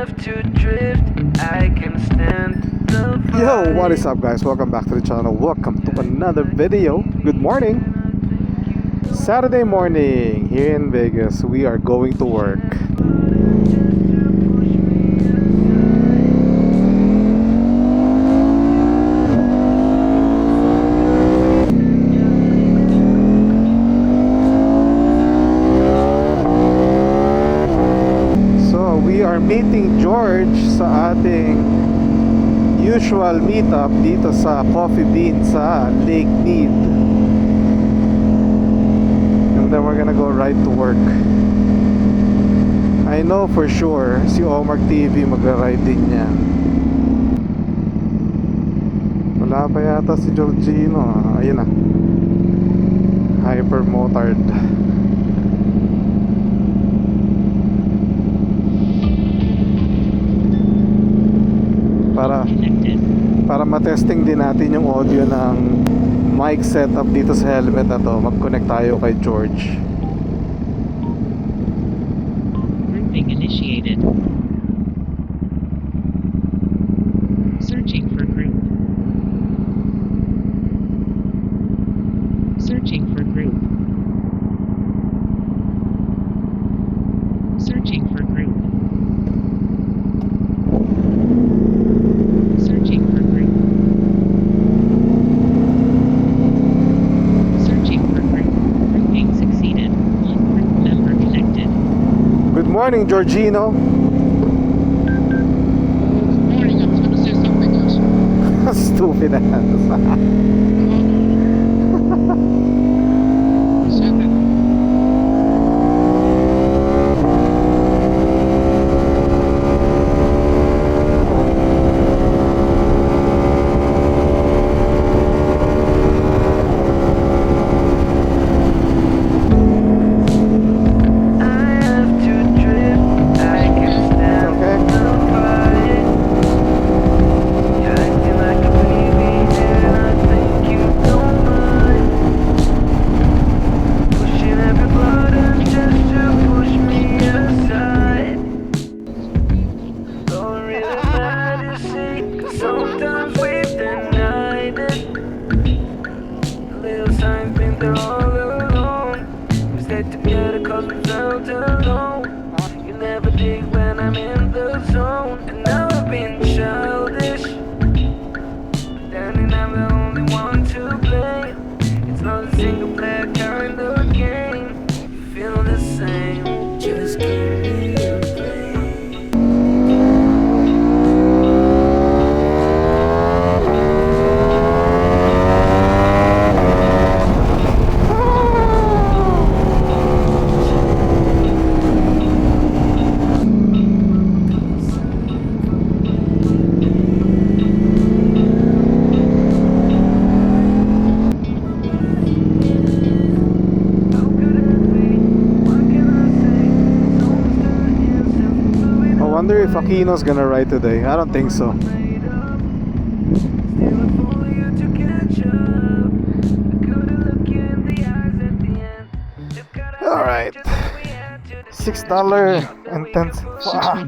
have to drift, I can stand the fire. Yo, what is up guys? Welcome back to the channel. Welcome to another video. Good morning. Saturday morning here in Vegas. We are going to work. So we are meeting George sa ating usual meetup dito sa Coffee Bean sa Lake Mead. And then we're gonna go right to work. I know for sure si Omar TV magra-ride din niya. Wala pa yata si Georgino. Ayun na, hyper-motard. Para matesting din natin yung audio ng mic setup dito sa helmet na to, mag-connect tayo kay George. Grouping initiated. Searching for group. Searching for group. Searching for group. Searching for group. Searching for group. Grouping succeeded. One group member connected. Good morning, Georgino. Good morning. I was going to say something else. Stupid ass. Said that. I have to drift, I can stand Okay. the fire. You're acting like a baby and I think you don't mind. Pushing every button just to push me aside. Don't really matter, see, 'cause sometimes we've denied it. The little signs been there all along. We stayed together 'cause we felt alone. You never dig when I'm in the zone. And now I've been childish, pretending I'm the only one to blame. It's not a single player kind of game. Feel the same. Just give me a break. How could it be? What can I say? It's almost an instant. I wonder if Aquino's gonna ride today. I don't think so. Made up. Still a fool you to catch up. I couldn't look you in the eyes at the end. Just gotta All right. just what we had to do. $6.10. Wow.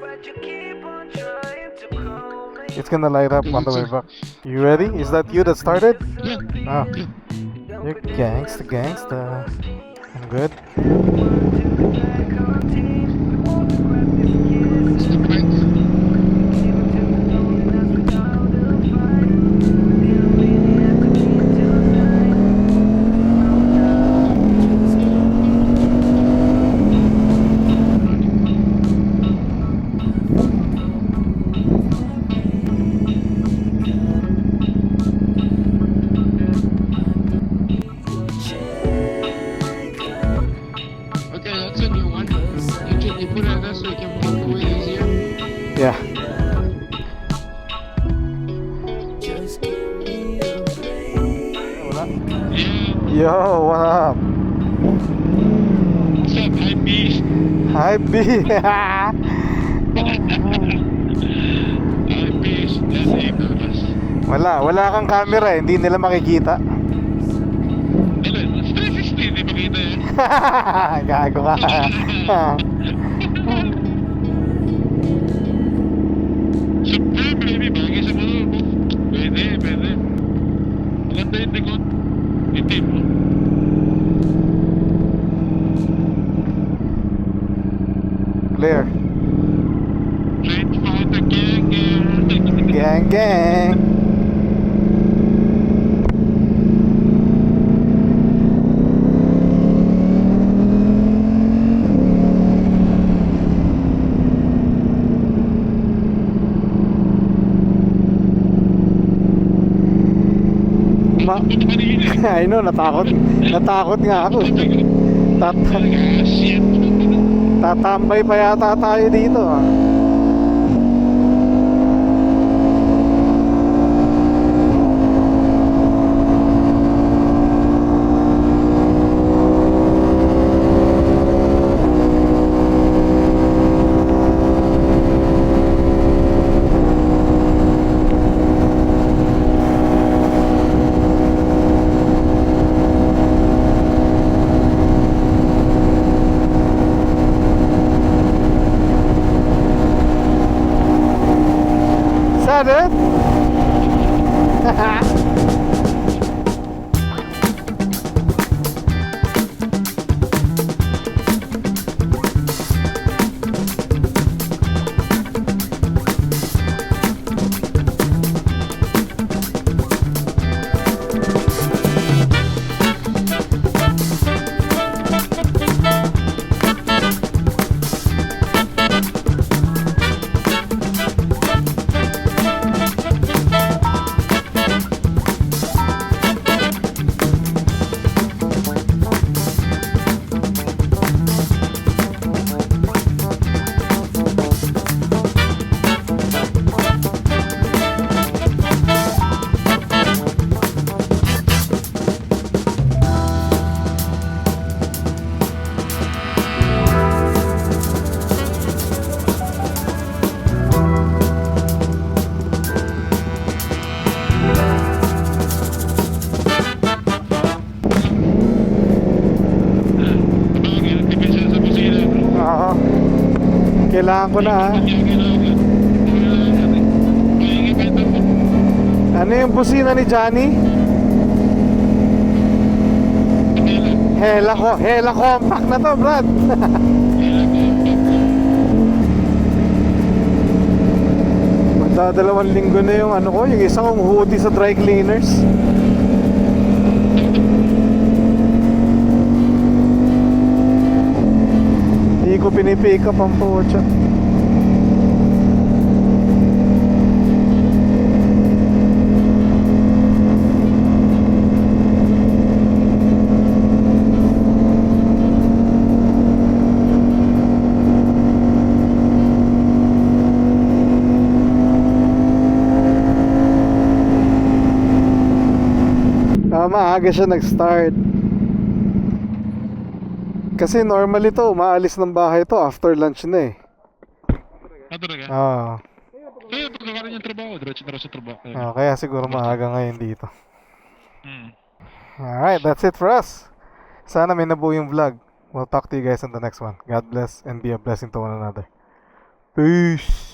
But you keep on trying to call me. It's gonna light up on the way back. You ready? Is that you that started? Yeah. Ah, you're gangsta. I'm good. Step right. Okay, that's a new one. You put it on this so you can walk away easier. Yeah. Yeah. Yo, what up? What's up, high beast? Hi, B. High beast. That's Nicholas. Wala kang camera, hindi nila makikita. Ilan? 360, di makita yan. Gago ka. Super, baby. Bagay sa motor mo. Pwede, pwede. Maganda yung likod. Itim mo. Clear. Street Fighter gang, gang. Gang, gang. I know, natakot. Natakot nga ako. Tat Ah, shit. tatambay pa yata tayo dito. Ah. Is that it? Bagay, nagtipid siya sa busina. Oo. Kailangan ko na ah. Ano yung busina ni Johnny? Hela compact na to, Brad. Magdadalawang linggo na yung ano ko, yung isang hoodie sa dry cleaners. Hindi ko pinipick up ang pocha. Maaga siya nag-start. Kasi normally to, maalis ng bahay to after lunch na eh. Ah, talaga? Ah, Kaya pagkakaroon yung trabaho, diretso na rin sa trabaho. kaya siguro maaga ngayon dito. Hmm. Alright, that's it for us. Sana may nabuo yung vlog. We'll talk to you guys on the next one. God bless and be a blessing to one another. Peace!